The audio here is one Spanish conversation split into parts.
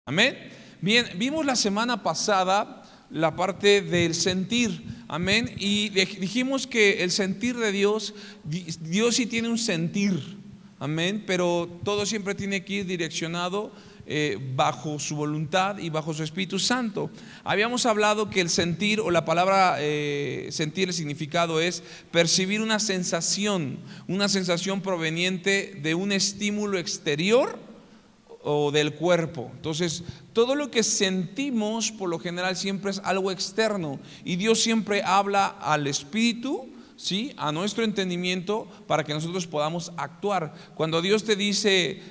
Amén. Bien, vimos la semana pasada la parte del sentir, amén, y dijimos que el sentir de Dios sí tiene un sentir, amén, pero todo siempre tiene que ir direccionado bajo su voluntad y bajo su Espíritu Santo. Habíamos hablado que el sentir, o la palabra sentir, el significado es percibir una sensación proveniente de un estímulo exterior o del cuerpo. Entonces, todo lo que sentimos por lo general siempre es algo externo, y Dios siempre habla al espíritu, ¿sí?, a nuestro entendimiento, para que nosotros podamos actuar. Cuando Dios te dice,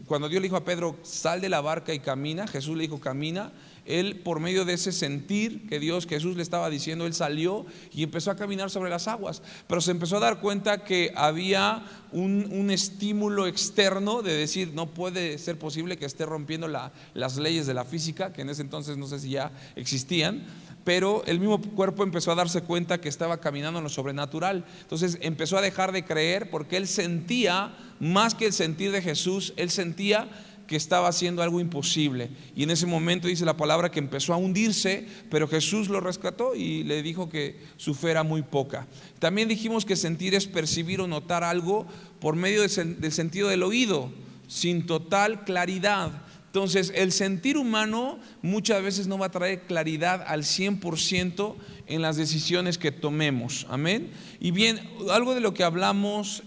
cuando Dios le dijo a Pedro, sal de la barca y camina, Jesús le dijo, camina. Él, por medio de ese sentir que Jesús le estaba diciendo, él salió y empezó a caminar sobre las aguas. Pero se empezó a dar cuenta que había un estímulo externo de decir, no puede ser posible que esté rompiendo las leyes de la física, que en ese entonces no sé si ya existían. Pero el mismo cuerpo empezó a darse cuenta que estaba caminando en lo sobrenatural. Entonces empezó a dejar de creer, porque él sentía, más que el sentir de Jesús, él sentía que estaba haciendo algo imposible, y en ese momento dice la palabra que empezó a hundirse, pero Jesús lo rescató y le dijo que su fe era muy poca. También dijimos que sentir es percibir o notar algo por medio del sentido del oído, sin total claridad. Entonces el sentir humano muchas veces no va a traer claridad al 100% en las decisiones que tomemos, amén. Y bien, algo de lo que hablamos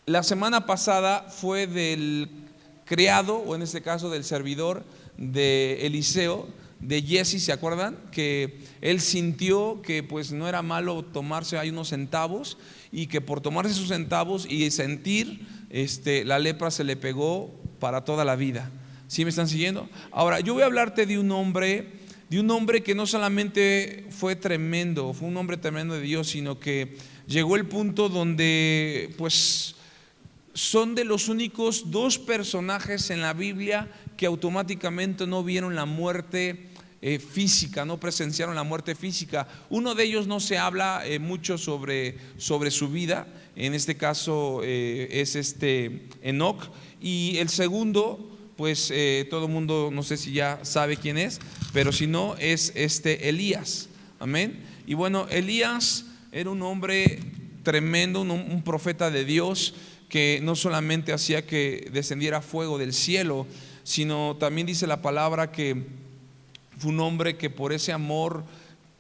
la semana pasada fue del criado, o en este caso del servidor de Eliseo, de Giezi, ¿se acuerdan? Que él sintió que pues no era malo tomarse ahí unos centavos, y que por tomarse esos centavos y sentir, la lepra se le pegó para toda la vida. ¿Sí me están siguiendo? Ahora, yo voy a hablarte de un hombre que no solamente fue tremendo, fue un hombre tremendo de Dios, sino que llegó el punto donde pues son de los únicos dos personajes en la Biblia que automáticamente no vieron la muerte física, no presenciaron la muerte física. Uno de ellos no se habla mucho sobre su vida, en este caso es Enoc, y el segundo pues todo el mundo no sé si ya sabe quién es, pero si no es Elías, amén. Y bueno, Elías era un hombre tremendo, un profeta de Dios, que no solamente hacía que descendiera fuego del cielo, sino también dice la palabra que fue un hombre que por ese amor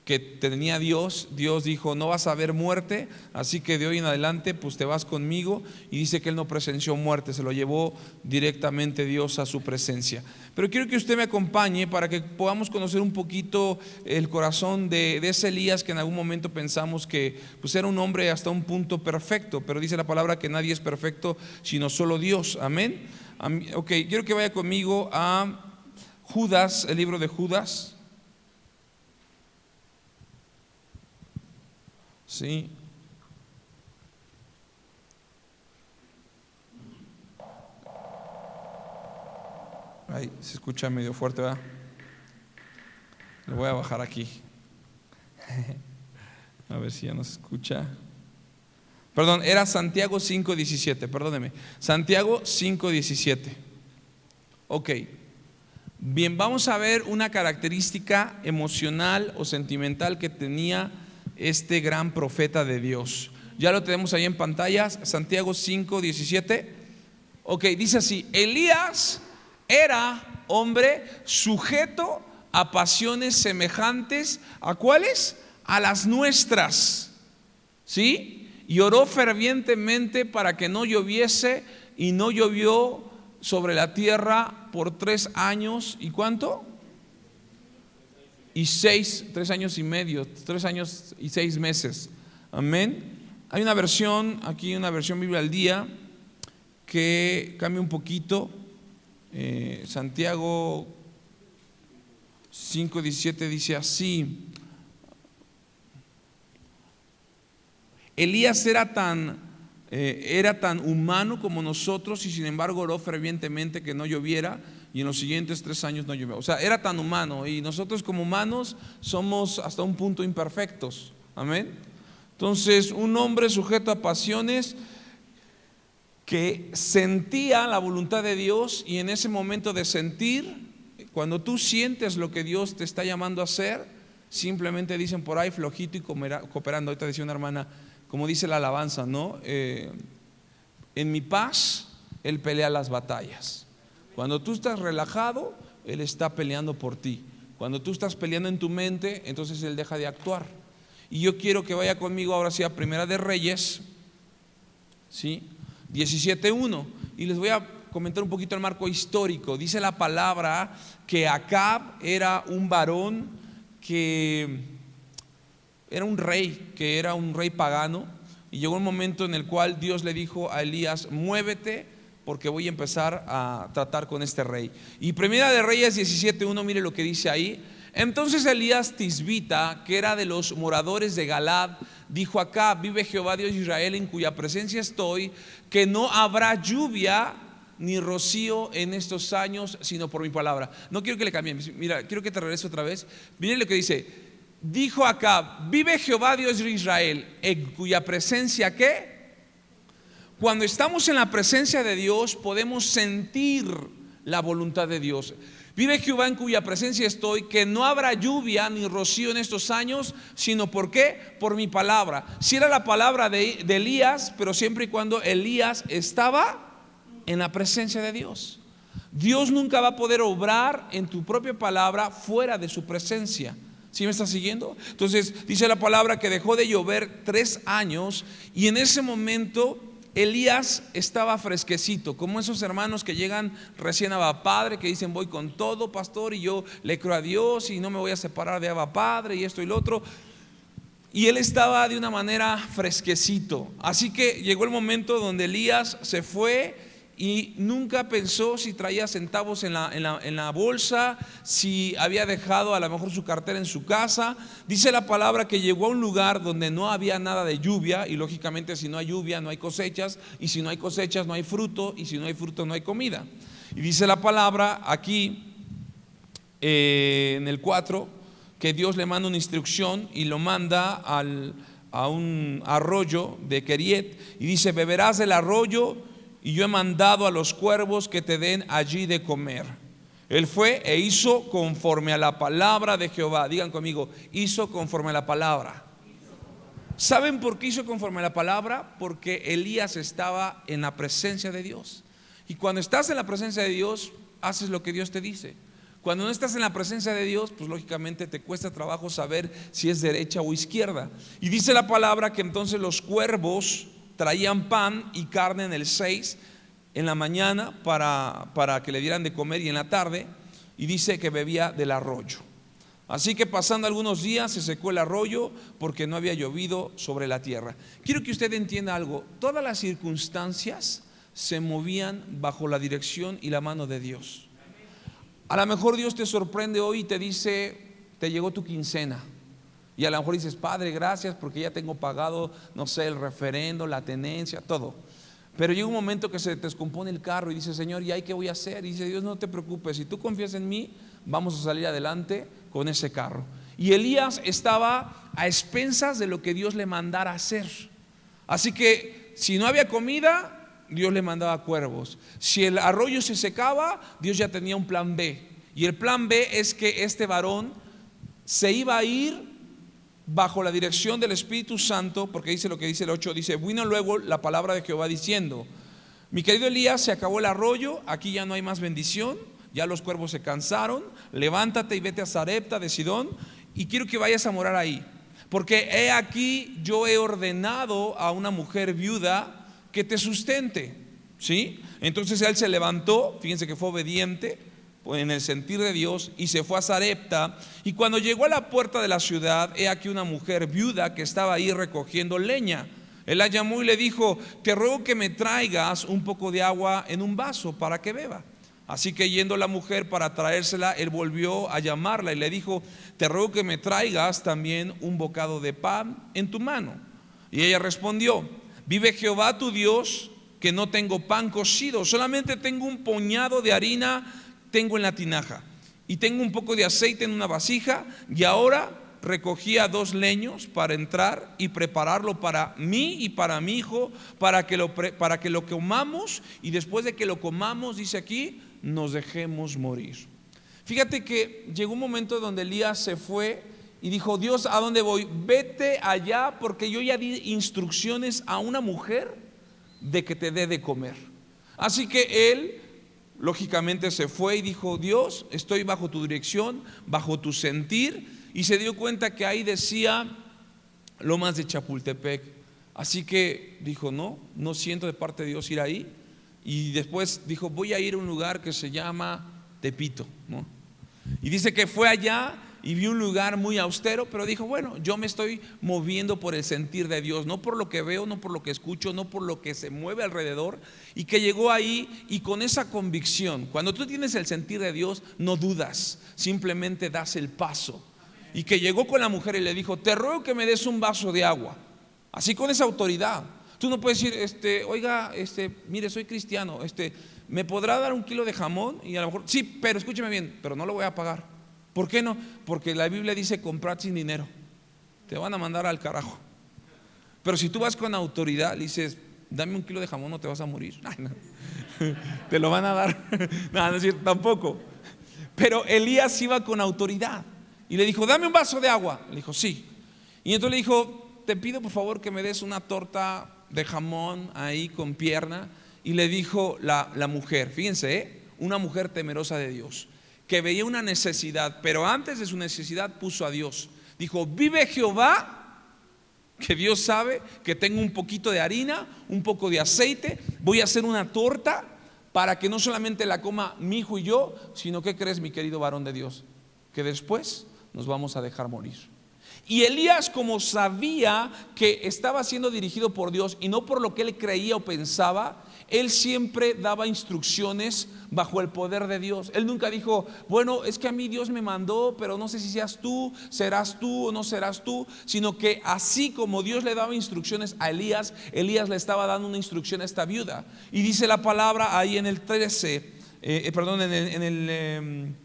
que tenía Dios dijo, no vas a ver muerte, así que de hoy en adelante pues te vas conmigo. Y dice que él no presenció muerte, se lo llevó directamente Dios a su presencia. Pero quiero que usted me acompañe para que podamos conocer un poquito el corazón de ese Elías, que en algún momento pensamos que pues era un hombre hasta un punto perfecto, pero dice la palabra que nadie es perfecto sino solo Dios, amén. Ok, quiero que vaya conmigo a Judas, el libro de Judas. Sí. Ay, se escucha medio fuerte, ¿verdad? Le voy a bajar aquí. A ver si ya nos escucha. Perdón, era Santiago 5:17, perdóneme. Santiago 5:17. Ok. Bien, vamos a ver una característica emocional o sentimental que tenía este gran profeta de Dios. Ya lo tenemos ahí en pantallas, Santiago 5:17. Ok, dice así: Elías era hombre sujeto a pasiones semejantes ¿a cuáles? A las nuestras, ¿sí? Y oró fervientemente para que no lloviese, y no llovió sobre la tierra por 3 años. ¿Y cuánto? Y 3 años y medio, 3 años y 6 meses. Amén. Hay una versión, aquí una versión Biblia al día, que cambia un poquito. Santiago 5:17 dice así: Elías era tan humano como nosotros, y sin embargo oró fervientemente que no lloviera, y en los siguientes 3 años no llovió. O sea, era tan humano, y nosotros como humanos somos hasta un punto imperfectos, amén. Entonces, un hombre sujeto a pasiones que sentía la voluntad de Dios, y en ese momento de sentir, cuando tú sientes lo que Dios te está llamando a hacer, simplemente dicen por ahí flojito y cooperando. Ahorita decía una hermana, como dice la alabanza, ¿no? En mi paz Él pelea las batallas. Cuando tú estás relajado, Él está peleando por ti. Cuando tú estás peleando en tu mente, entonces Él deja de actuar. Y yo quiero que vaya conmigo ahora sí a Primera de Reyes, ¿sí? 17:1, y les voy a comentar un poquito el marco histórico. Dice la palabra que Acab era un varón que era un rey pagano, y llegó un momento en el cual Dios le dijo a Elías: muévete, porque voy a empezar a tratar con este rey. Y Primera de Reyes 17:1, mire lo que dice ahí. Entonces Elías Tisbita, que era de los moradores de Galad, dijo: acá vive Jehová Dios de Israel, en cuya presencia estoy, que no habrá lluvia ni rocío en estos años, sino por mi palabra. No quiero que le cambien, mira, quiero que te regrese otra vez. Miren lo que dice: dijo acá, vive Jehová Dios de Israel, en cuya presencia, ¿qué? Cuando estamos en la presencia de Dios, podemos sentir la voluntad de Dios. Vive Jehová, en cuya presencia estoy, que no habrá lluvia ni rocío en estos años, sino ¿por qué? Por mi palabra. Si era la palabra de Elías, pero siempre y cuando Elías estaba en la presencia de Dios. Dios nunca va a poder obrar en tu propia palabra fuera de su presencia. ¿Sí me estás siguiendo? Entonces dice la palabra que dejó de llover 3 años, y en ese momento Elías estaba fresquecito, como esos hermanos que llegan recién a Abba Padre, que dicen: voy con todo, pastor, y yo le creo a Dios y no me voy a separar de Abba Padre y esto y lo otro. Y él estaba de una manera fresquecito. Así que llegó el momento donde Elías se fue y nunca pensó si traía centavos en la bolsa, si había dejado a lo mejor su cartera en su casa. Dice la palabra que llegó a un lugar donde no había nada de lluvia, y lógicamente si no hay lluvia no hay cosechas, y si no hay cosechas no hay fruto, y si no hay fruto no hay comida. Y dice la palabra aquí en el 4 que Dios le manda una instrucción y lo manda a un arroyo de Keriet, y dice: beberás del arroyo, y yo he mandado a los cuervos que te den allí de comer. Él fue e hizo conforme a la palabra de Jehová. Digan conmigo: hizo conforme a la palabra. ¿Saben por qué hizo conforme a la palabra? Porque Elías estaba en la presencia de Dios. Y cuando estás en la presencia de Dios, haces lo que Dios te dice. Cuando no estás en la presencia de Dios, pues lógicamente te cuesta trabajo saber si es derecha o izquierda. Y dice la palabra que entonces los cuervos traían pan y carne en el 6 en la mañana para que le dieran de comer, y en la tarde, y dice que bebía del arroyo. Así que pasando algunos días se secó el arroyo porque no había llovido sobre la tierra. Quiero que usted entienda algo: todas las circunstancias se movían bajo la dirección y la mano de Dios. A lo mejor Dios te sorprende hoy y te dice: te llegó tu quincena. Y a lo mejor dices: Padre, gracias, porque ya tengo pagado, no sé, el referendo, la tenencia, todo. Pero llega un momento que se te descompone el carro y dices: Señor, ¿y ahí qué voy a hacer? Y dice Dios: no te preocupes, si tú confías en mí, vamos a salir adelante con ese carro. Y Elías estaba a expensas de lo que Dios le mandara hacer. Así que si no había comida, Dios le mandaba cuervos. Si el arroyo se secaba, Dios ya tenía un plan B. Y el plan B es que este varón se iba a ir bajo la dirección del Espíritu Santo, porque dice lo que dice el 8, dice: vino luego la palabra de Jehová diciendo: mi querido Elías, se acabó el arroyo, aquí ya no hay más bendición, ya los cuervos se cansaron, levántate y vete a Sarepta de Sidón, y quiero que vayas a morar ahí, porque he aquí yo he ordenado a una mujer viuda que te sustente. ¿Sí? Entonces él se levantó, fíjense que fue obediente en el sentir de Dios, y se fue a Sarepta. Y cuando llegó a la puerta de la ciudad, he aquí una mujer viuda que estaba ahí recogiendo leña. Él la llamó y le dijo: te ruego que me traigas un poco de agua en un vaso para que beba. Así que yendo la mujer para traérsela, él volvió a llamarla y le dijo: te ruego que me traigas también un bocado de pan en tu mano. Y ella respondió: vive Jehová tu Dios, que no tengo pan cocido, solamente tengo un puñado de harina, tengo en la tinaja, y tengo un poco de aceite en una vasija, y ahora recogía 2 leños para entrar y prepararlo para mí y para mi hijo, para que lo comamos, y después de que lo comamos, dice aquí, nos dejemos morir. Fíjate que llegó un momento donde Elías se fue y dijo: Dios, ¿a dónde voy? Vete allá, porque yo ya di instrucciones a una mujer de que te dé de comer. Así que él lógicamente se fue y dijo: Dios, estoy bajo tu dirección, bajo tu sentir. Y se dio cuenta que ahí decía Lomas de Chapultepec. Así que dijo: no siento de parte de Dios ir ahí. Y después dijo: voy a ir a un lugar que se llama Tepito, ¿no? Y dice que fue allá y vio un lugar muy austero, pero dijo: bueno, yo me estoy moviendo por el sentir de Dios, no por lo que veo, no por lo que escucho, no por lo que se mueve alrededor. Y que llegó ahí y con esa convicción, cuando tú tienes el sentir de Dios, no dudas, simplemente das el paso. Y que llegó con la mujer y le dijo: te ruego que me des un vaso de agua. Así, con esa autoridad. Tú no puedes decir: oiga, mire, soy cristiano, ¿me podrá dar 1 kilo de jamón? Y a lo mejor, sí, pero escúcheme bien, pero no lo voy a pagar. ¿Por qué no? Porque la Biblia dice: comprar sin dinero, te van a mandar al carajo. Pero si tú vas con autoridad, dices: dame 1 kilo de jamón, no te vas a morir. Ay, no. Te lo van a dar. No, no es cierto, tampoco. Pero Elías iba con autoridad y le dijo: dame un vaso de agua. Le dijo: sí. Y entonces le dijo: te pido por favor que me des una torta de jamón ahí con pierna. Y le dijo la mujer, fíjense, una mujer temerosa de Dios, que veía una necesidad, pero antes de su necesidad puso a Dios. Dijo: vive Jehová, que Dios sabe que tengo un poquito de harina, un poco de aceite, voy a hacer una torta para que no solamente la coma mi hijo y yo, sino, ¿qué crees, mi querido varón de Dios? Que después nos vamos a dejar morir. Y Elías, como sabía que estaba siendo dirigido por Dios y no por lo que él creía o pensaba, él siempre daba instrucciones bajo el poder de Dios. Él nunca dijo: bueno, es que a mí Dios me mandó, pero no sé si seas tú, serás tú o no serás tú. Sino que así como Dios le daba instrucciones a Elías, Elías le estaba dando una instrucción a esta viuda. Y dice la palabra ahí en el 13, en el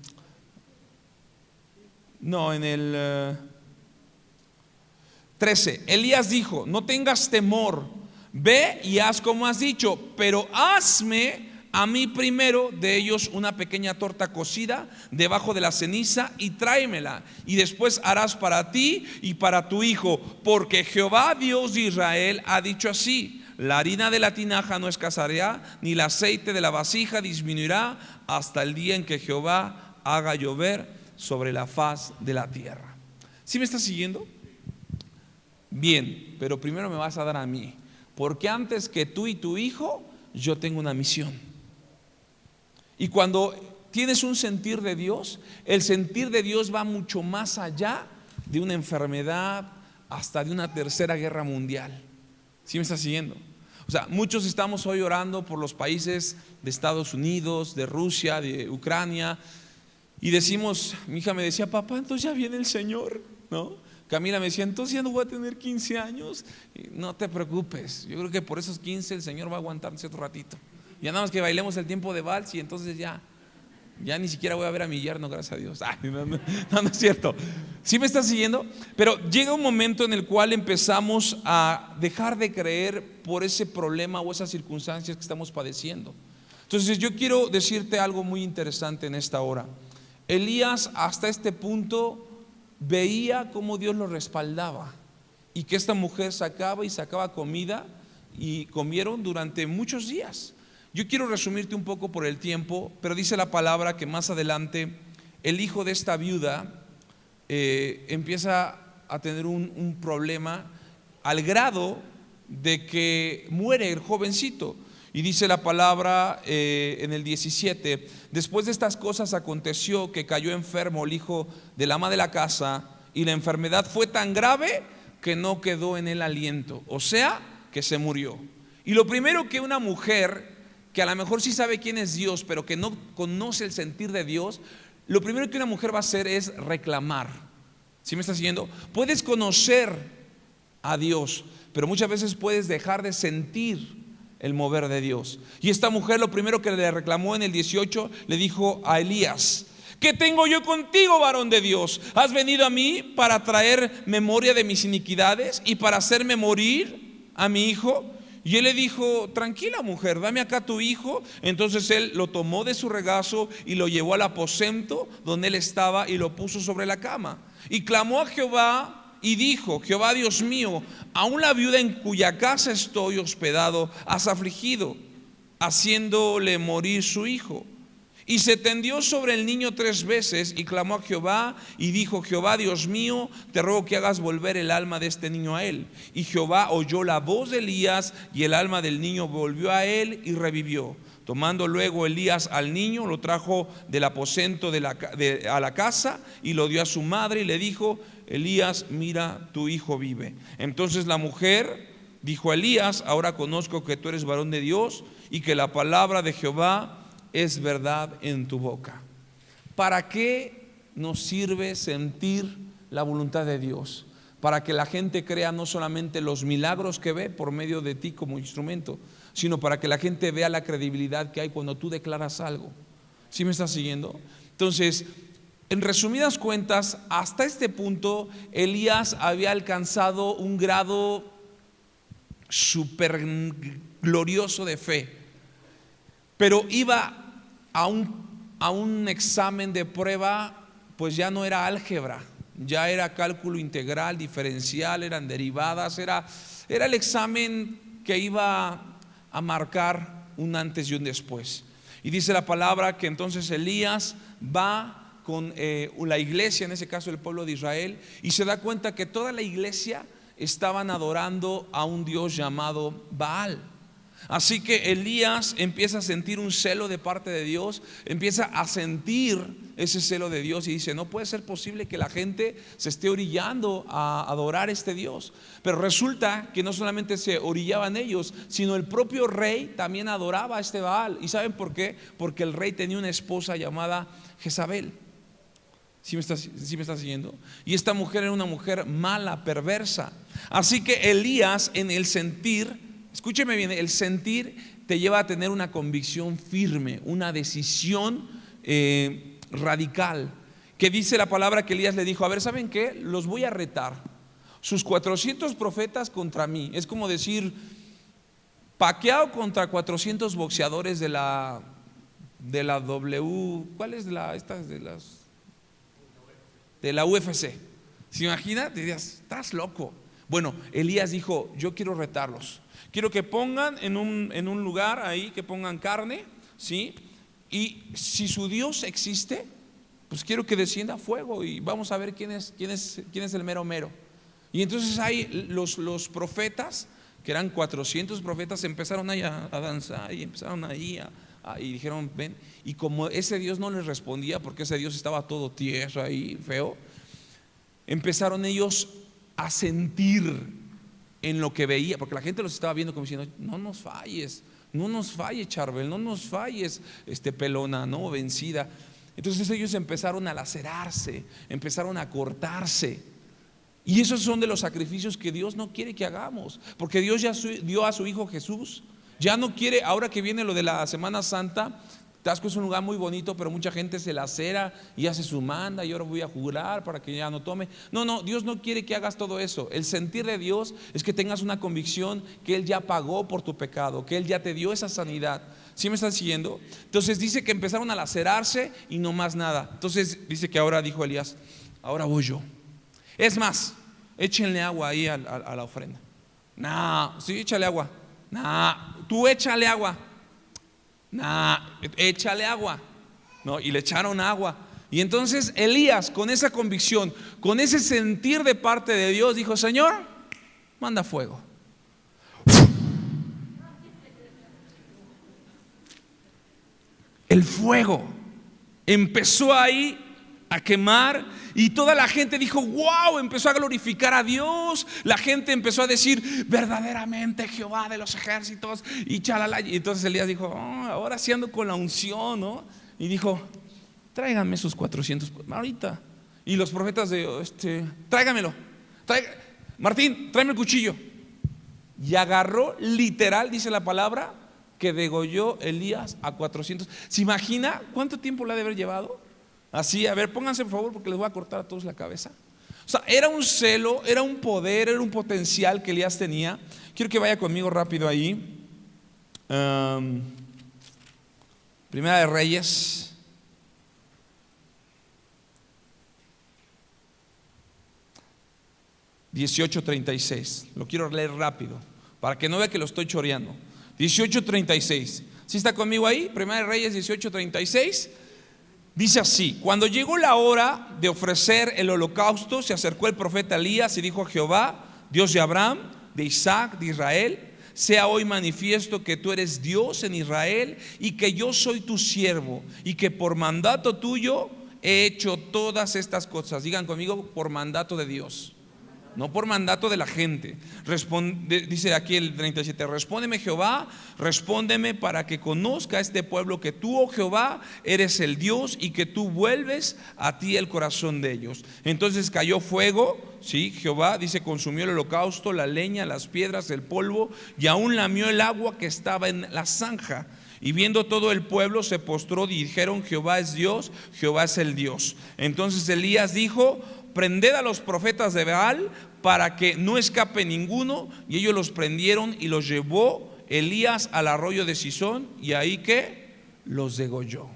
13, Elías dijo: no tengas temor, ve y haz como has dicho, pero hazme a mí primero de ellos una pequeña torta cocida debajo de la ceniza y tráemela, y después harás para ti y para tu hijo, porque Jehová Dios de Israel ha dicho así: la harina de la tinaja no escaseará, ni el aceite de la vasija disminuirá, hasta el día en que Jehová haga llover sobre la faz de la tierra. ¿Sí me estás siguiendo? Bien, pero primero me vas a dar a mí, porque antes que tú y tu hijo, yo tengo una misión. Y cuando tienes un sentir de Dios, el sentir de Dios va mucho más allá de una enfermedad, hasta de una tercera guerra mundial. ¿Sí me estás siguiendo? O sea, muchos estamos hoy orando por los países de Estados Unidos, de Rusia, de Ucrania, y decimos, mi hija me decía: papá, entonces ya viene el Señor, ¿no? Camila me decía: entonces ya no voy a tener 15 años. Y no te preocupes, yo creo que por esos 15 el Señor va a aguantarse otro ratito. Ya nada más que bailemos el tiempo de vals y entonces ya ni siquiera voy a ver a mi yerno, gracias a Dios. Ay, no es cierto. ¿Sí me estás siguiendo? Pero llega un momento en el cual empezamos a dejar de creer por ese problema o esas circunstancias que estamos padeciendo. Entonces yo quiero decirte algo muy interesante en esta hora. Elías hasta este punto veía cómo Dios lo respaldaba y que esta mujer sacaba y sacaba comida, y comieron durante muchos días. Yo quiero resumirte un poco por el tiempo, pero dice la palabra que más adelante el hijo de esta viuda empieza a tener un problema, al grado de que muere el jovencito. Y dice la palabra en el 17: después de estas cosas aconteció que cayó enfermo el hijo del ama de la casa, y la enfermedad fue tan grave que no quedó en él aliento, o sea, que se murió. Y lo primero que una mujer, que a lo mejor sí sabe quién es Dios, pero que no conoce el sentir de Dios, lo primero que una mujer va a hacer es reclamar. ¿Sí me estás siguiendo? Puedes conocer a Dios, pero muchas veces puedes dejar de sentir el mover de Dios. Y esta mujer lo primero que le reclamó en el 18, le dijo a Elías ¿Qué tengo yo contigo, varón de Dios? ¿Has venido a mí para traer memoria de mis iniquidades y para hacerme morir a mi hijo? Y él le dijo: tranquila, mujer, dame acá tu hijo. Entonces él lo tomó de su regazo y lo llevó al aposento donde él estaba y lo puso sobre la cama. Y clamó a Jehová y dijo: Jehová Dios mío, aún la viuda en cuya casa estoy hospedado has afligido, haciéndole morir su hijo. Y se tendió sobre el niño 3 veces y clamó a Jehová y dijo: Jehová Dios mío, te ruego que hagas volver el alma de este niño a él. Y Jehová oyó la voz de Elías y el alma del niño volvió a él y revivió. Tomando luego Elías al niño, lo trajo del aposento a la casa y lo dio a su madre y le dijo: Elías, mira, tu hijo vive. Entonces la mujer dijo a Elías: ahora conozco que tú eres varón de Dios y que la palabra de Jehová es verdad en tu boca. ¿Para qué nos sirve sentir la voluntad de Dios? Para que la gente crea no solamente los milagros que ve por medio de ti como instrumento, sino para que la gente vea la credibilidad que hay cuando tú declaras algo. ¿Sí me estás siguiendo? Entonces, en resumidas cuentas, hasta este punto Elías había alcanzado un grado súper glorioso de fe, pero iba a un examen de prueba, pues ya no era álgebra, ya era cálculo integral, diferencial, eran derivadas, era el examen que iba a marcar un antes y un después. Y dice la palabra que entonces Elías va con la iglesia, en ese caso el pueblo de Israel, y se da cuenta que toda la iglesia estaban adorando a un dios llamado Baal. Así que Elías empieza a sentir un celo de parte de Dios, empieza a sentir ese celo de Dios y dice: no puede ser posible que la gente se esté orillando a adorar a este Dios. Pero resulta que no solamente se orillaban ellos, sino el propio rey también adoraba a este Baal. ¿Y saben por qué? Porque el rey tenía una esposa llamada Jezabel. ¿Sí me está siguiendo? Y esta mujer era una mujer mala, perversa. Así que Elías, en el sentir, escúcheme bien, el sentir te lleva a tener una convicción firme, una decisión radical. Que dice la palabra que Elías le dijo: a ver, ¿saben qué? Los voy a retar. Sus 400 profetas contra mí. Es como decir Pacquiao contra 400 boxeadores de la W. ¿Cuál es de la UFC? ¿Se imagina? Dirías: estás loco. Bueno, Elías dijo: yo quiero retarlos. Quiero que pongan en un lugar ahí, que pongan carne, ¿sí? Y si su Dios existe, pues quiero que descienda fuego y vamos a ver quién es el mero mero. Y entonces ahí los profetas, que eran 400 profetas, empezaron ahí a danzar y empezaron ahí y dijeron: ven. Y como ese Dios no les respondía, porque ese Dios estaba todo tierra y feo, empezaron ellos a sentir en lo que veía, porque la gente los estaba viendo como diciendo: no nos falles Charbel, no nos falles pelona, no vencida. Entonces ellos empezaron a lacerarse, empezaron a cortarse. Y esos son de los sacrificios que Dios no quiere que hagamos, porque Dios ya dio a su Hijo Jesús. Ya no quiere, ahora que viene lo de la Semana Santa, Tasco es un lugar muy bonito, pero mucha gente se lacera y hace su manda: y ahora voy a jurar para que ya no tome. No, Dios no quiere que hagas todo eso. El sentir de Dios es que tengas una convicción que Él ya pagó por tu pecado, que Él ya te dio esa sanidad. ¿Sí me están siguiendo? Entonces dice que empezaron a lacerarse y no más nada. Entonces dice que ahora dijo Elías: ahora voy yo. Es más, échenle agua ahí a la ofrenda. No, sí, échale agua. No, tú échale agua. Échale agua. No, y le echaron agua. Y entonces Elías, con esa convicción, con ese sentir de parte de Dios, dijo: Señor, manda fuego. El fuego empezó ahí a quemar y toda la gente dijo: wow, empezó a glorificar a Dios. La gente empezó a decir: verdaderamente Jehová de los ejércitos, y chalala. Y entonces Elías dijo: ahora sí ando con la unción, ¿no? Y dijo: tráiganme esos 400 ahorita. Y los profetas tráigamelo. Martín, tráeme el cuchillo. Y agarró, literal, dice la palabra, que degolló Elías a 400. ¿Se imagina cuánto tiempo le ha de haber llevado? Así, a ver, pónganse por favor porque les voy a cortar a todos la cabeza. O sea, era un celo, era un poder, era un potencial que Elías tenía. Quiero que vaya conmigo rápido ahí. Primera de Reyes. (18:36). Lo quiero leer rápido para que no vea que lo estoy choreando. 18:36. ¿Sí está conmigo ahí? Primera de Reyes 18:36. Dice así: cuando llegó la hora de ofrecer el holocausto, se acercó el profeta Elías y dijo a Jehová, Dios de Abraham, de Isaac, de Israel: sea hoy manifiesto que tú eres Dios en Israel y que yo soy tu siervo y que por mandato tuyo he hecho todas estas cosas. Digan conmigo: por mandato de Dios, no por mandato de la gente. Dice aquí el 37: respóndeme Jehová, respóndeme para que conozca este pueblo que tú, oh Jehová, eres el Dios y que tú vuelves a ti el corazón de ellos. Entonces cayó fuego, sí, Jehová dice, consumió el holocausto, la leña, las piedras, el polvo, y aún lamió el agua que estaba en la zanja. Y viendo todo el pueblo se postró y dijeron: Jehová es Dios, Jehová es el Dios. Entonces Elías dijo: prended a los profetas de Baal para que no escape ninguno. Y ellos los prendieron y los llevó Elías al arroyo de Sison, y ahí que los degolló.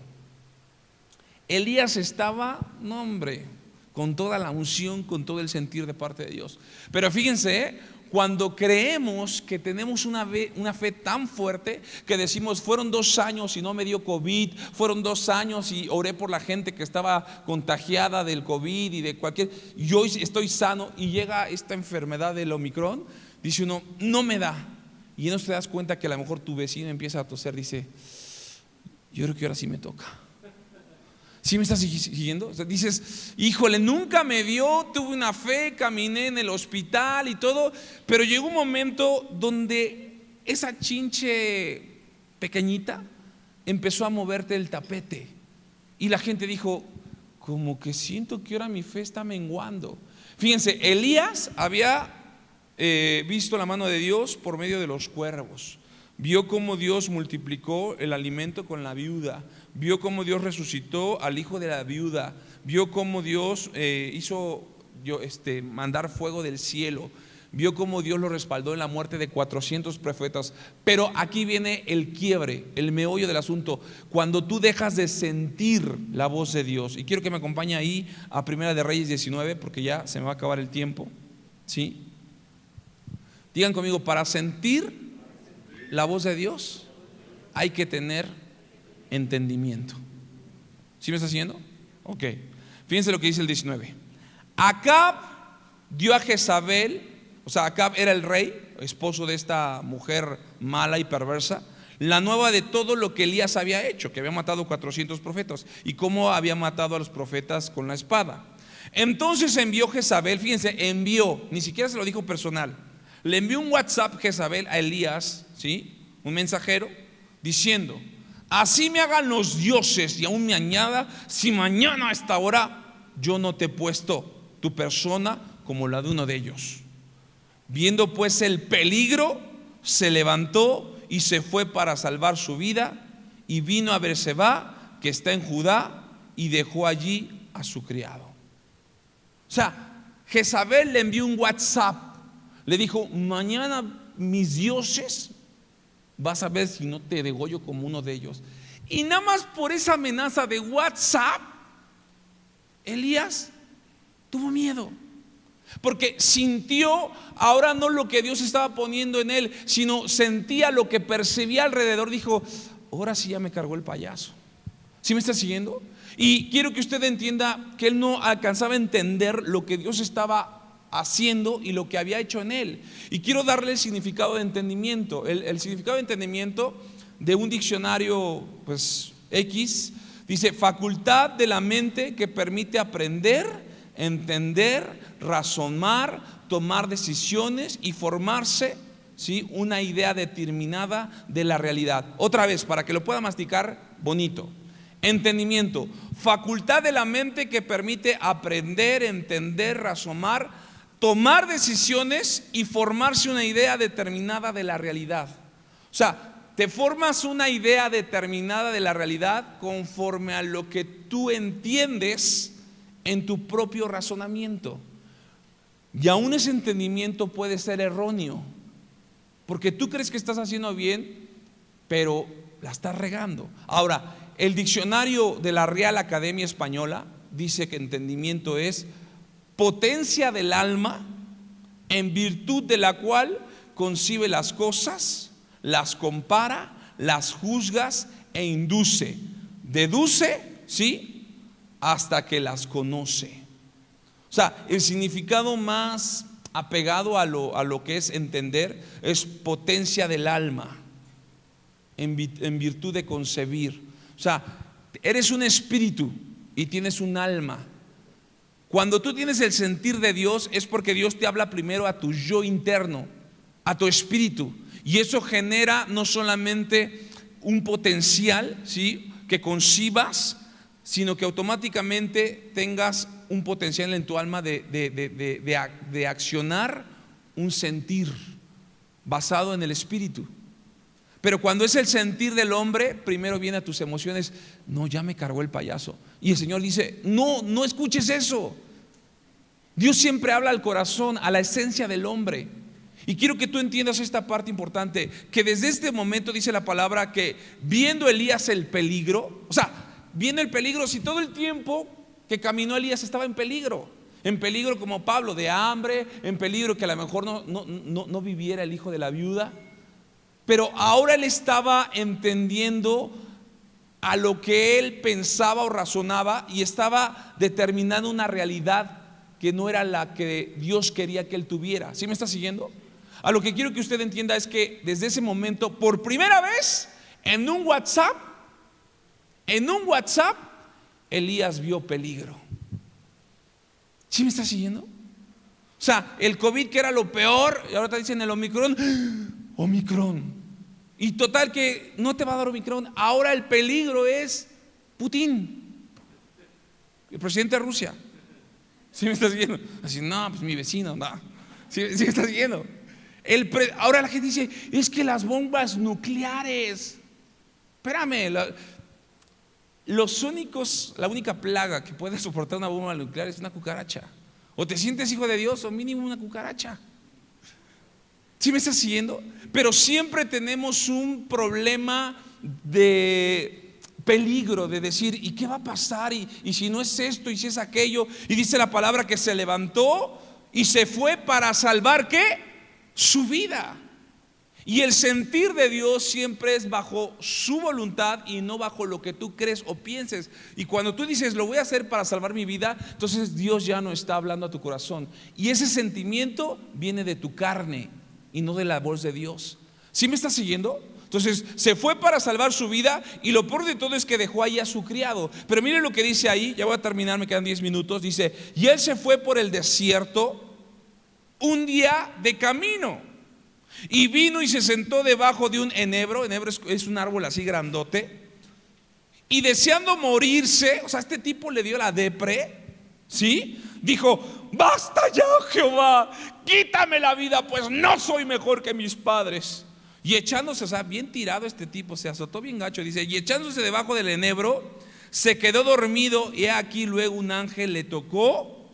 Elías estaba, no hombre, con toda la unción, con todo el sentir de parte de Dios. Pero fíjense, cuando creemos que tenemos una fe tan fuerte que decimos: fueron 2 años y no me dio COVID, fueron 2 años y oré por la gente que estaba contagiada del COVID y de cualquier, y hoy estoy sano, y llega esta enfermedad del Omicron, dice uno: no me da. Y no te das cuenta que a lo mejor tu vecino empieza a toser, dice: yo creo que ahora sí me toca. ¿Sí me estás siguiendo? O sea, dices: híjole, nunca me dio, tuve una fe, caminé en el hospital y todo, pero llegó un momento donde esa chinche pequeñita empezó a moverte el tapete, y la gente dijo: como que siento que ahora mi fe está menguando. Fíjense, Elías había visto la mano de Dios por medio de los cuervos. Vio cómo Dios multiplicó el alimento con la viuda. Vio cómo Dios resucitó al hijo de la viuda. Vio cómo Dios hizo mandar fuego del cielo. Vio cómo Dios lo respaldó en la muerte de 400 profetas. Pero aquí viene el quiebre, el meollo del asunto: cuando tú dejas de sentir la voz de Dios. Y quiero que me acompañe ahí a Primera de Reyes 19, porque ya se me va a acabar el tiempo. ¿Sí? Digan conmigo: para sentir la voz de Dios hay que tener entendimiento. ¿Sí me está siguiendo? Ok. Fíjense lo que dice el 19. Acab dio a Jezabel, o sea, Acab era el rey, esposo de esta mujer mala y perversa, la nueva de todo lo que Elías había hecho, que había matado 400 profetas, y cómo había matado a los profetas con la espada. Entonces envió Jezabel, fíjense, envió, ni siquiera se lo dijo personal, le envió un WhatsApp Jezabel a Elías, ¿sí? Un mensajero, diciendo: así me hagan los dioses y aún me añada, si mañana a esta hora yo no te he puesto tu persona como la de uno de ellos. Viendo pues el peligro, se levantó y se fue para salvar su vida, y vino a Beerseba, que está en Judá, y dejó allí a su criado. O sea, Jezabel le envió un WhatsApp, le dijo: mañana mis dioses, vas a ver si no te degollo como uno de ellos. Y nada más por esa amenaza de WhatsApp, Elías tuvo miedo, porque sintió ahora no lo que Dios estaba poniendo en él, sino sentía lo que percibía alrededor. Dijo: ahora sí ya me cargó el payaso. ¿Sí me está siguiendo? Y quiero que usted entienda que él no alcanzaba a entender lo que Dios estaba haciendo y lo que había hecho en él. Y quiero darle el significado de entendimiento. El significado de entendimiento de un diccionario pues X dice: facultad de la mente que permite aprender, entender, razonar, tomar decisiones y formarse, ¿sí?, una idea determinada de la realidad. Otra vez, para que lo pueda masticar bonito: entendimiento, facultad de la mente que permite aprender, entender, razonar, tomar decisiones y formarse una idea determinada de la realidad. O sea, te formas una idea determinada de la realidad conforme a lo que tú entiendes en tu propio razonamiento. Y aún ese entendimiento puede ser erróneo, porque tú crees que estás haciendo bien, pero la estás regando. Ahora, el diccionario de la Real Academia Española dice que entendimiento es potencia del alma, en virtud de la cual concibe las cosas, las compara, las juzgas e induce, deduce, ¿sí?, hasta que las conoce. O sea, el significado más apegado a lo que es entender es potencia del alma, en virtud de concebir. O sea, eres un espíritu y tienes un alma. Cuando tú tienes el sentir de Dios es porque Dios te habla primero a tu yo interno, a tu espíritu, y eso genera no solamente un potencial, ¿sí?, que concibas, sino que automáticamente tengas un potencial en tu alma de accionar un sentir basado en el espíritu. Pero cuando es el sentir del hombre, primero viene a tus emociones. No, ya me cargó el payaso. Y el Señor dice, no, no escuches eso. Dios siempre habla al corazón, a la esencia del hombre. Y quiero que tú entiendas esta parte importante, que desde este momento dice la palabra que viendo Elías el peligro, o sea, viene el peligro, si todo el tiempo que caminó Elías estaba en peligro como Pablo, de hambre, en peligro que a lo mejor no viviera el hijo de la viuda, pero ahora él estaba entendiendo a lo que él pensaba o razonaba y estaba determinando una realidad que no era la que Dios quería que él tuviera. ¿Sí me está siguiendo? A lo que quiero que usted entienda es que desde ese momento, por primera vez, en un WhatsApp, Elías vio peligro. ¿Sí me está siguiendo? O sea, el COVID, que era lo peor, y ahora te dicen el Omicron. Y total que no te va a dar Omicron. Ahora el peligro es Putin, el presidente de Rusia. ¿Sí me estás siguiendo? Así, no, pues mi vecino, no. ¿Sí me estás siguiendo? Ahora la gente dice, es que las bombas nucleares. Espérame, la única plaga que puede soportar una bomba nuclear es una cucaracha. O te sientes hijo de Dios o mínimo una cucaracha. ¿Sí me estás siguiendo? Pero siempre tenemos un problema de peligro, de decir, ¿y qué va a pasar? Y si no es esto, y si es aquello. Y dice la palabra que se levantó y se fue para salvar, ¿qué? Su vida. Y el sentir de Dios siempre es bajo su voluntad y no bajo lo que tú crees o pienses. Y cuando tú dices, lo voy a hacer para salvar mi vida, entonces Dios ya no está hablando a tu corazón. Y ese sentimiento viene de tu carne y no de la voz de Dios. ¿Sí me estás siguiendo? Entonces se fue para salvar su vida, y lo peor de todo es que dejó ahí a su criado. Pero mire lo que dice ahí, ya voy a terminar, me quedan 10 minutos. Dice, y él se fue por el desierto un día de camino, y vino y se sentó debajo de un enebro. Enebro es un árbol así grandote, y deseando morirse, o sea, este tipo le dio la depre, ¿sí? Dijo, basta ya, Jehová, quítame la vida, pues no soy mejor que mis padres. Y echándose, o sea, bien tirado este tipo, se azotó bien gacho, dice, y echándose debajo del enebro, se quedó dormido. Y aquí luego un ángel le tocó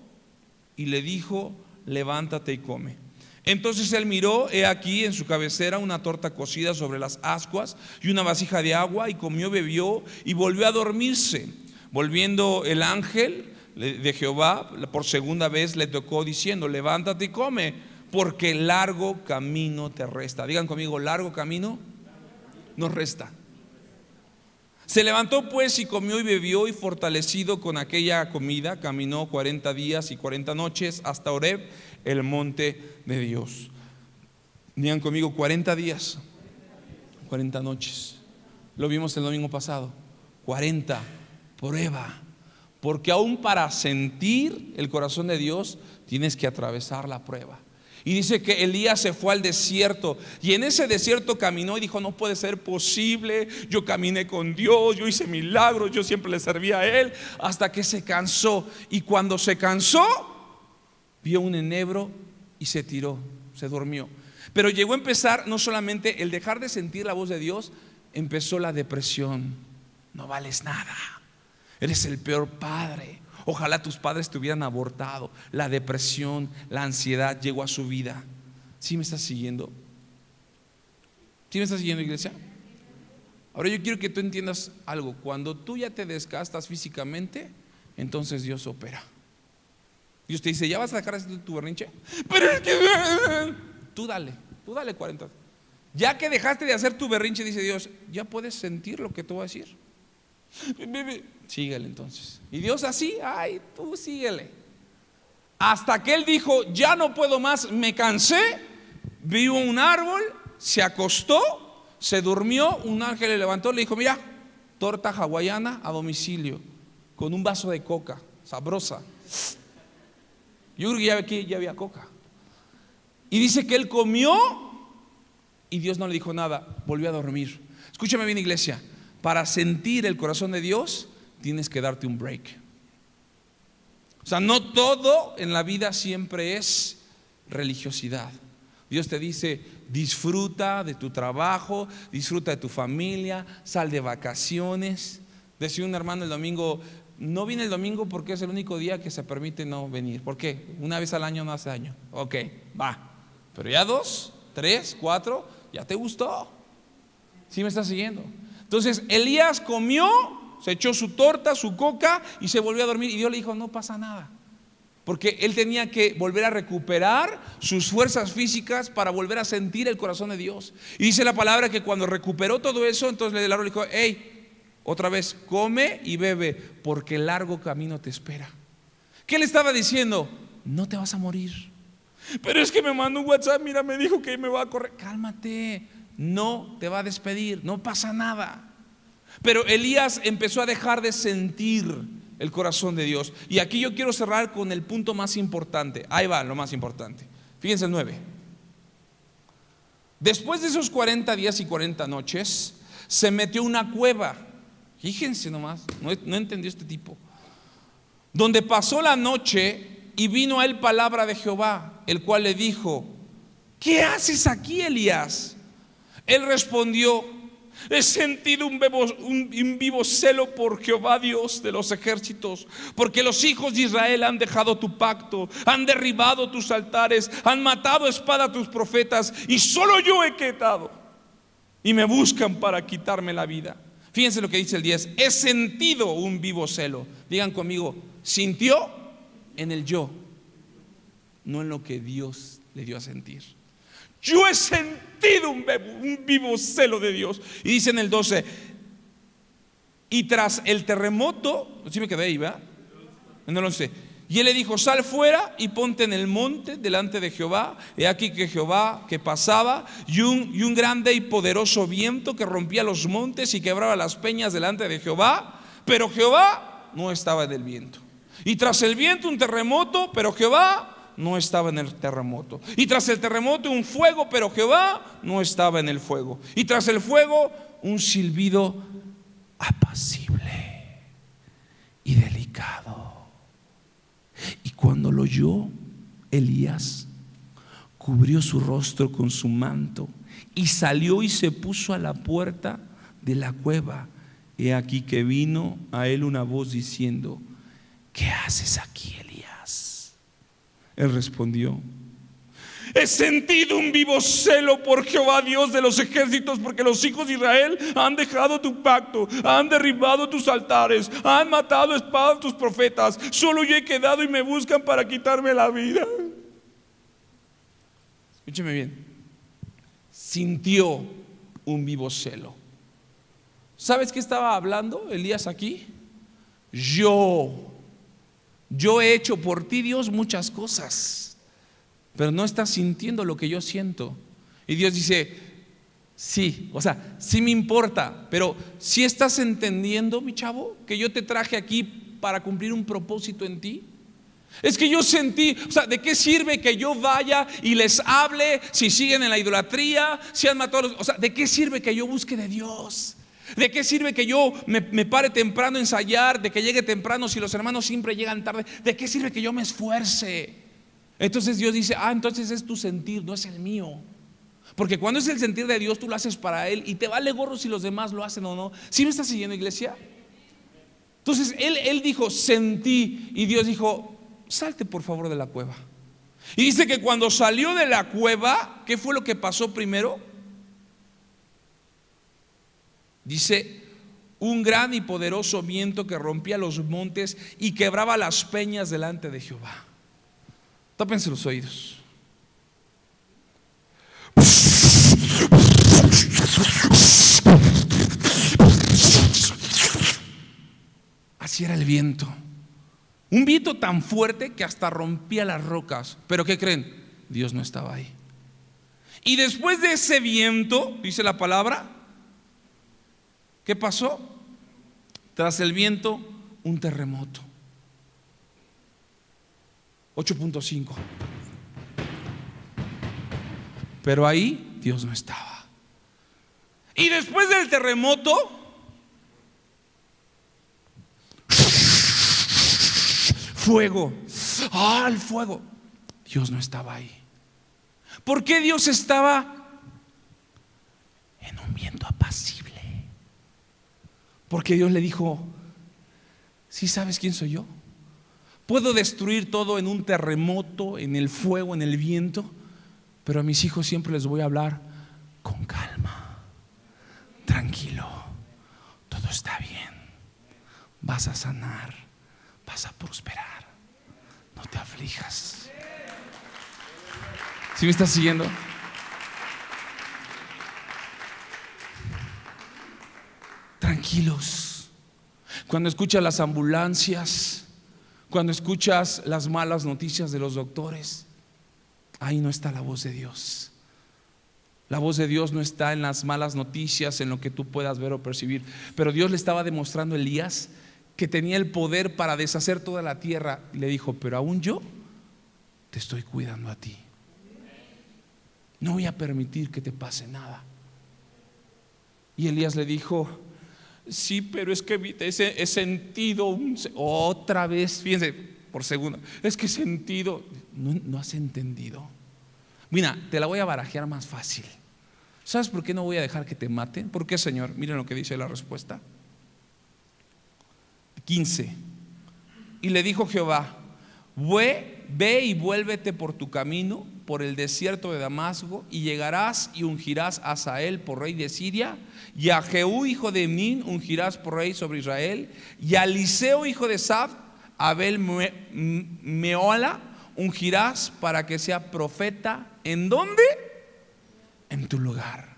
y le dijo, levántate y come. Entonces él miró, he aquí en su cabecera una torta cocida sobre las ascuas y una vasija de agua, y comió, bebió y volvió a dormirse. Volviendo el ángel de Jehová por segunda vez le tocó diciendo, levántate y come, porque largo camino te resta. Digan conmigo, largo camino nos resta. Se levantó pues y comió y bebió, y fortalecido con aquella comida caminó 40 días y 40 noches hasta Horeb, el monte de Dios. Digan conmigo, 40 días, 40 noches. Lo vimos el domingo pasado. 40, prueba. Porque aún para sentir el corazón de Dios tienes que atravesar la prueba. Y dice que Elías se fue al desierto, y en ese desierto caminó y dijo, no puede ser posible, yo caminé con Dios, yo hice milagros, yo siempre le servía a Él, hasta que se cansó. Y cuando se cansó, vio un enebro y se tiró, se durmió. Pero llegó a empezar no solamente el dejar de sentir la voz de Dios, empezó la depresión. No vales nada, eres el peor padre. Ojalá tus padres te hubieran abortado. La depresión, la ansiedad llegó a su vida. ¿Sí me estás siguiendo? ¿Sí me estás siguiendo, iglesia? Ahora yo quiero que tú entiendas algo. Cuando tú ya te desgastas físicamente, entonces Dios opera. Dios te dice, ¿ya vas a dejar de tu berrinche? Pero es que tú dale 40. Ya que dejaste de hacer tu berrinche, dice Dios, ya puedes sentir lo que te voy a decir. Síguele entonces. Y Dios así, ay, tú síguele. Hasta que él dijo, ya no puedo más, me cansé. Vio un árbol, se acostó, se durmió. Un ángel le levantó, le dijo, mira, torta hawaiana a domicilio, con un vaso de coca, sabrosa. Yo creo que aquí ya había coca. Y dice que él comió y Dios no le dijo nada, volvió a dormir. Escúchame bien, iglesia, para sentir el corazón de Dios tienes que darte un break. O sea, no todo en la vida siempre es religiosidad. Dios te dice, disfruta de tu trabajo, disfruta de tu familia, sal de vacaciones. Decía un hermano el domingo, no viene el domingo porque es el único día que se permite no venir. ¿Por qué? Una vez al año no hace daño. Ok, va. Pero ya 2, 3, 4, ya te gustó. ¿Sí me estás siguiendo? Entonces Elías comió, se echó su torta, su coca y se volvió a dormir. Y Dios le dijo, no pasa nada. Porque él tenía que volver a recuperar sus fuerzas físicas para volver a sentir el corazón de Dios. Y dice la palabra que cuando recuperó todo eso, entonces el árbol le dijo, hey, otra vez, come y bebe, porque el largo camino te espera. ¿Qué le estaba diciendo? No te vas a morir. Pero es que me mandó un WhatsApp, mira, me dijo que me va a correr. Cálmate, no te va a despedir, no pasa nada. Pero Elías empezó a dejar de sentir el corazón de Dios. Y aquí yo quiero cerrar con el punto más importante. Ahí va lo más importante. Fíjense el 9. Después de esos 40 días y 40 noches, se metió a una cueva. Fíjense nomás, no entendió este tipo. Donde pasó la noche y vino a él palabra de Jehová, el cual le dijo, ¿qué haces aquí, Elías? Él respondió, he sentido un vivo celo por Jehová Dios de los ejércitos, porque los hijos de Israel han dejado tu pacto, han derribado tus altares, han matado a espada a tus profetas, y solo yo he quedado, y me buscan para quitarme la vida. Fíjense lo que dice el 10, he sentido un vivo celo. Digan conmigo, sintió en el yo, no en lo que Dios le dio a sentir. Yo he sentido un vivo celo de Dios. Y dice en el 12, y tras el terremoto, ¿sí me quedé ahí, va? En el 11, y él le dijo, sal fuera y ponte en el monte delante de Jehová. He aquí que Jehová que pasaba, y un grande y poderoso viento que rompía los montes y quebraba las peñas delante de Jehová. Pero Jehová no estaba en el viento. Y tras el viento un terremoto, pero Jehová no estaba en el terremoto. Y tras el terremoto un fuego, pero Jehová no estaba en el fuego. Y tras el fuego un silbido apacible y delicado. Y cuando lo oyó, Elías cubrió su rostro con su manto y salió y se puso a la puerta de la cueva. He aquí que vino a él una voz diciendo, ¿qué haces aquí, Elías? Él respondió, he sentido un vivo celo por Jehová Dios de los ejércitos, porque los hijos de Israel han dejado tu pacto, han derribado tus altares, han matado a espada a tus profetas. Solo yo he quedado y me buscan para quitarme la vida. Escúcheme bien. Sintió un vivo celo. ¿Sabes qué estaba hablando Elías aquí? Yo he hecho por ti, Dios, muchas cosas, pero no estás sintiendo lo que yo siento. Y Dios dice, sí, o sea, sí me importa, pero ¿sí estás entendiendo, mi chavo, que yo te traje aquí para cumplir un propósito en ti? Es que yo sentí, o sea, ¿de qué sirve que yo vaya y les hable si siguen en la idolatría, si han matado a los, o sea, ¿de qué sirve que yo busque de Dios? ¿De qué sirve que yo me pare temprano a ensayar, de que llegue temprano si los hermanos siempre llegan tarde? ¿De qué sirve que yo me esfuerce? Entonces Dios dice, entonces es tu sentir, no es el mío. Porque cuando es el sentir de Dios, tú lo haces para Él y te vale gorro si los demás lo hacen o no. ¿Sí me estás siguiendo, iglesia? Entonces él dijo, sentí, y Dios dijo, salte por favor de la cueva. Y dice que cuando salió de la cueva, ¿qué fue lo que pasó primero? Dice, un gran y poderoso viento que rompía los montes y quebraba las peñas delante de Jehová. Tápense los oídos. Así era el viento. Un viento tan fuerte que hasta rompía las rocas. Pero ¿qué creen? Dios no estaba ahí. Y después de ese viento, dice la palabra, ¿qué pasó? Tras el viento, un terremoto. 8.5. Pero ahí Dios no estaba. Y después del terremoto, fuego. El fuego. Dios no estaba ahí. ¿Por qué Dios estaba en un viento apacible? Porque Dios le dijo, ¿sí sabes quién soy yo? Puedo destruir todo en un terremoto, en el fuego, en el viento, pero a mis hijos siempre les voy a hablar con calma, tranquilo, todo está bien, vas a sanar, vas a prosperar, no te aflijas. ¿Sí me estás siguiendo? Tranquilos. Cuando escuchas las ambulancias, cuando escuchas las malas noticias de los doctores, ahí no está la voz de Dios. La voz de Dios no está en las malas noticias, en lo que tú puedas ver o percibir. Pero Dios le estaba demostrando a Elías que tenía el poder para deshacer toda la tierra. Y le dijo, pero aún yo te estoy cuidando a ti. No voy a permitir que te pase nada. Y Elías le dijo, sí, pero es que he sentido otra vez, fíjense, por segundo, es que he sentido, no has entendido. Mira, te la voy a barajear más fácil. ¿Sabes por qué no voy a dejar que te maten? ¿Por qué, Señor? Miren lo que dice la respuesta. 15. Y le dijo Jehová, ve y vuélvete por tu camino, por el desierto de Damasco, y llegarás y ungirás a Hazael por rey de Siria, y a Jehú hijo de Nin ungirás por rey sobre Israel, y a Eliseo hijo de Saf, Abel Meola ungirás para que sea profeta. ¿En dónde? En tu lugar.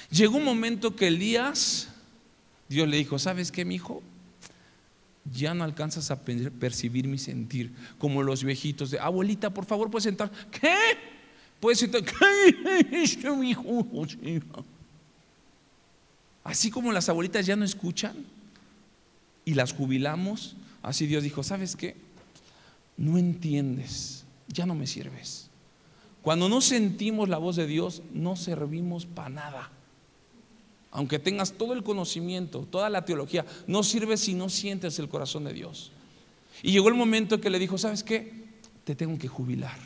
Llegó un momento que Elías, Dios le dijo, ¿sabes qué, mi hijo? Ya no alcanzas a percibir mi sentir, como los viejitos de, abuelita, por favor, ¿puedes sentar? ¿Qué? ¿Puedes sentar? ¿Qué, mi hijo? Así como las abuelitas ya no escuchan y las jubilamos, así Dios dijo, ¿sabes qué? No entiendes, ya no me sirves. Cuando no sentimos la voz de Dios, no servimos para nada. Aunque tengas todo el conocimiento, toda la teología, no sirve si no sientes el corazón de Dios. Y llegó el momento que le dijo, ¿sabes qué? Te tengo que jubilar.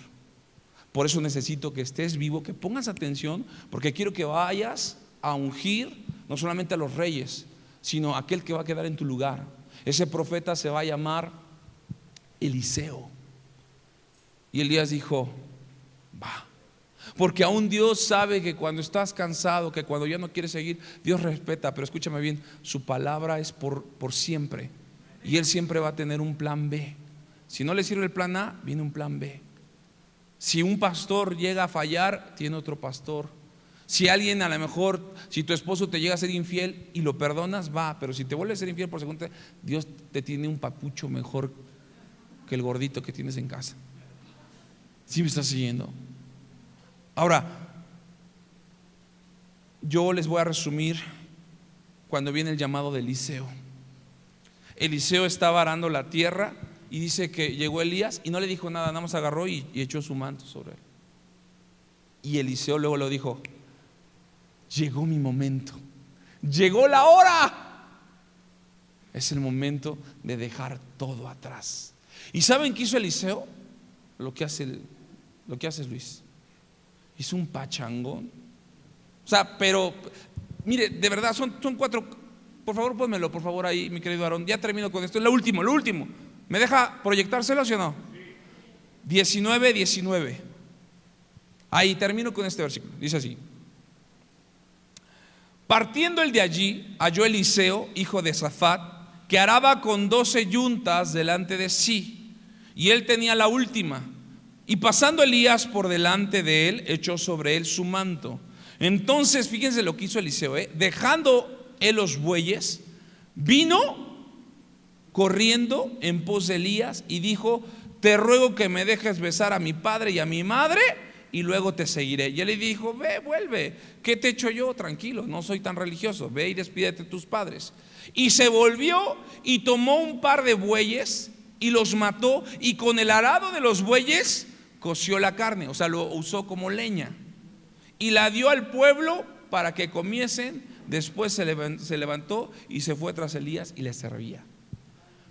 Por eso necesito que estés vivo, que pongas atención, porque quiero que vayas a ungir no solamente a los reyes, sino a aquel que va a quedar en tu lugar. Ese profeta se va a llamar Eliseo. Y Elías dijo, va. Porque aún Dios sabe que cuando estás cansado, que cuando ya no quieres seguir, Dios respeta. Pero escúchame bien, su palabra es por siempre. Y Él siempre va a tener un plan B. Si no le sirve el plan A, viene un plan B. Si un pastor llega a fallar, tiene otro pastor. Si alguien, a lo mejor, si tu esposo te llega a ser infiel y lo perdonas, va. Pero si te vuelve a ser infiel por segunda, Dios te tiene un papucho mejor que el gordito que tienes en casa. ¿Sí me estás siguiendo? Ahora, yo les voy a resumir cuando viene el llamado de Eliseo. Eliseo estaba arando la tierra y dice que llegó Elías y no le dijo nada, nada más agarró y echó su manto sobre él. Y Eliseo luego lo dijo, llegó mi momento, llegó la hora. Es el momento de dejar todo atrás. ¿Y saben qué hizo Eliseo? Lo que hace Luis. Es un pachangón. O sea, pero, mire, de verdad, son 4. Por favor, pónmelo, por favor, ahí, mi querido Aarón. Ya termino con esto. Es lo último, lo último. ¿Me deja proyectárselo, sí o no? 19. Ahí termino con este versículo. Dice así: partiendo él de allí, halló Eliseo, hijo de Safat, que araba con 12 yuntas delante de sí, y él tenía la última. Y pasando Elías por delante de él, echó sobre él su manto. Entonces, fíjense lo que hizo Eliseo, dejando él los bueyes, vino corriendo en pos de Elías y dijo: te ruego que me dejes besar a mi padre y a mi madre, y luego te seguiré. Y él le dijo: ve, vuelve, ¿qué te he hecho yo? Tranquilo, no soy tan religioso, ve y despídete de tus padres. Y se volvió y tomó un par de bueyes y los mató, y con el arado de los bueyes coció la carne, o sea, lo usó como leña, y la dio al pueblo para que comiesen. Después se levantó y se fue tras Elías y le servía.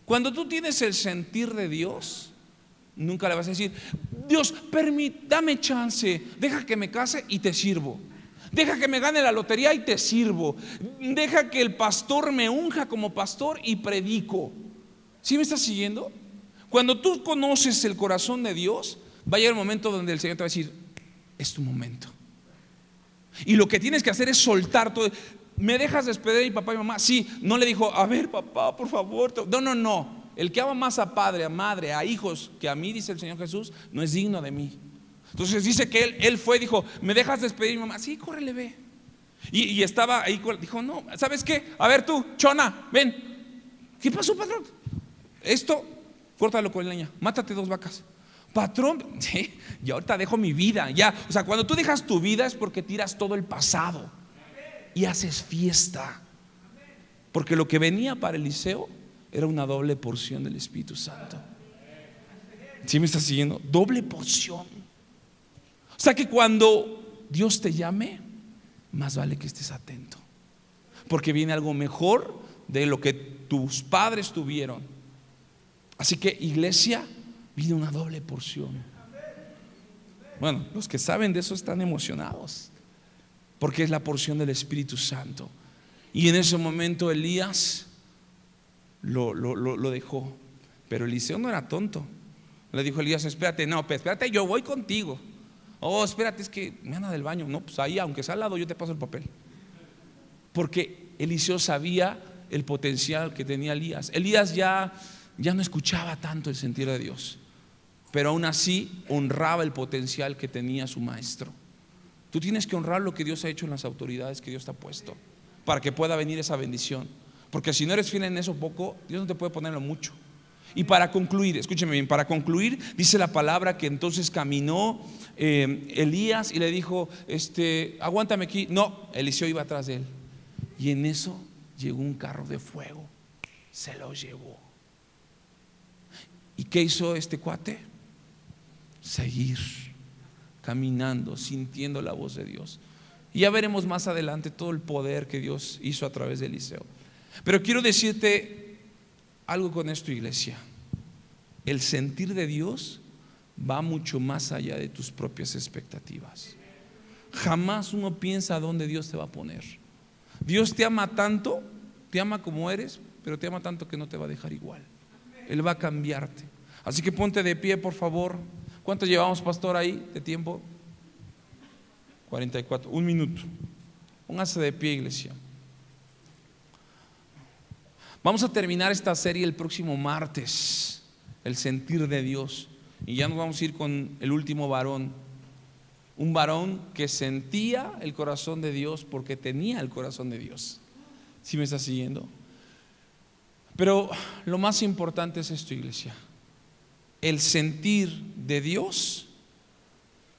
Cuando tú tienes el sentir de Dios, nunca le vas a decir: Dios, dame chance, deja que me case y te sirvo, deja que me gane la lotería y te sirvo, deja que el pastor me unja como pastor y predico. ¿Sí me estás siguiendo? Cuando tú conoces el corazón de Dios, va a llegar el momento donde el Señor te va a decir: es tu momento. Y lo que tienes que hacer es soltar todo. ¿Me dejas despedir a mi papá y mamá? Sí. No le dijo: a ver, papá, por favor. No. El que ama más a padre, a madre, a hijos que a mí, dice el Señor Jesús, no es digno de mí. Entonces dice que él fue y dijo: ¿me dejas despedir a mi mamá? Sí, córrele, ve. Y estaba ahí, dijo: no, ¿sabes qué? A ver tú, chona, ven. ¿Qué pasó, patrón? Esto, córtalo con leña, mátate 2 vacas. Patrón, sí, y ahorita dejo mi vida, ya. O sea, cuando tú dejas tu vida es porque tiras todo el pasado y haces fiesta. Porque lo que venía para Eliseo era una doble porción del Espíritu Santo. ¿Sí me estás siguiendo? Doble porción. O sea que cuando Dios te llame, más vale que estés atento, porque viene algo mejor de lo que tus padres tuvieron. Así que, iglesia, viene una doble porción. Bueno, los que saben de eso están emocionados, porque es la porción del Espíritu Santo. Y en ese momento Elías lo dejó. Pero Eliseo no era tonto. Le dijo a Elías: espérate, yo voy contigo. Oh, espérate, es que me anda del baño. No, pues ahí, aunque sea al lado, yo te paso el papel. Porque Eliseo sabía el potencial que tenía Elías. Elías ya no escuchaba tanto el sentir de Dios, pero aún así honraba el potencial que tenía su maestro. Tú tienes que honrar lo que Dios ha hecho en las autoridades que Dios te ha puesto, para que pueda venir esa bendición. Porque si no eres fiel en eso poco, Dios no te puede ponerlo mucho. Y para concluir, escúcheme bien, para concluir, dice la palabra que entonces caminó Elías y le dijo: aguántame aquí. No, Eliseo iba atrás de él. Y en eso llegó un carro de fuego, se lo llevó. ¿Y qué hizo este cuate? Seguir caminando, sintiendo la voz de Dios. Y ya veremos más adelante todo el poder que Dios hizo a través de Eliseo. Pero quiero decirte algo con esto, iglesia. El sentir de Dios va mucho más allá de tus propias expectativas. Jamás uno piensa dónde Dios te va a poner. Dios te ama tanto, te ama como eres, pero te ama tanto que no te va a dejar igual. Él va a cambiarte. Así que ponte de pie, por favor. ¿Cuánto llevamos, pastor, ahí de tiempo? 44, 1 minuto. Póngase de pie, iglesia. Vamos a terminar esta serie el próximo martes, el sentir de Dios. Y ya nos vamos a ir con el último varón. Un varón que sentía el corazón de Dios porque tenía el corazón de Dios. ¿Sí me está siguiendo? Pero lo más importante es esto, iglesia. El sentir de Dios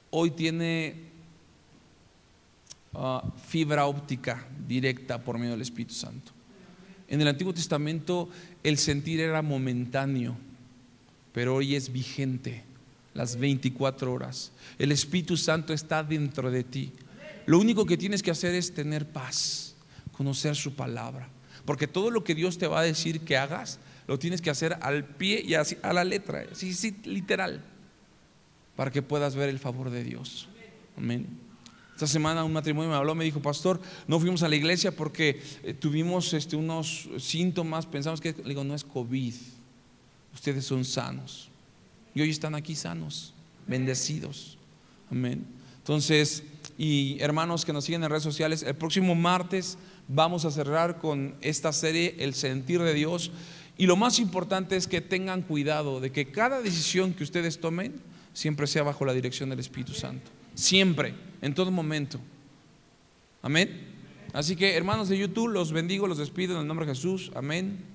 hoy tiene fibra óptica directa por medio del Espíritu Santo. En el Antiguo Testamento el sentir era momentáneo, pero hoy es vigente las 24 horas. El Espíritu Santo está dentro de ti. Lo único que tienes que hacer es tener paz, conocer su palabra, porque todo lo que Dios te va a decir que hagas, lo tienes que hacer al pie y así, a la letra, sí, literal, para que puedas ver el favor de Dios. Amén. Esta semana un matrimonio me habló, me dijo: pastor, no fuimos a la iglesia porque tuvimos unos síntomas, pensamos que, le digo, no es COVID, ustedes son sanos y hoy están aquí sanos, bendecidos. Amén. Entonces, y hermanos que nos siguen en redes sociales, el próximo martes vamos a cerrar con esta serie, el sentir de Dios. Y lo más importante es que tengan cuidado de que cada decisión que ustedes tomen siempre sea bajo la dirección del Espíritu Santo. Siempre, en todo momento. Amén. Así que, hermanos de YouTube, los bendigo, los despido en el nombre de Jesús. Amén.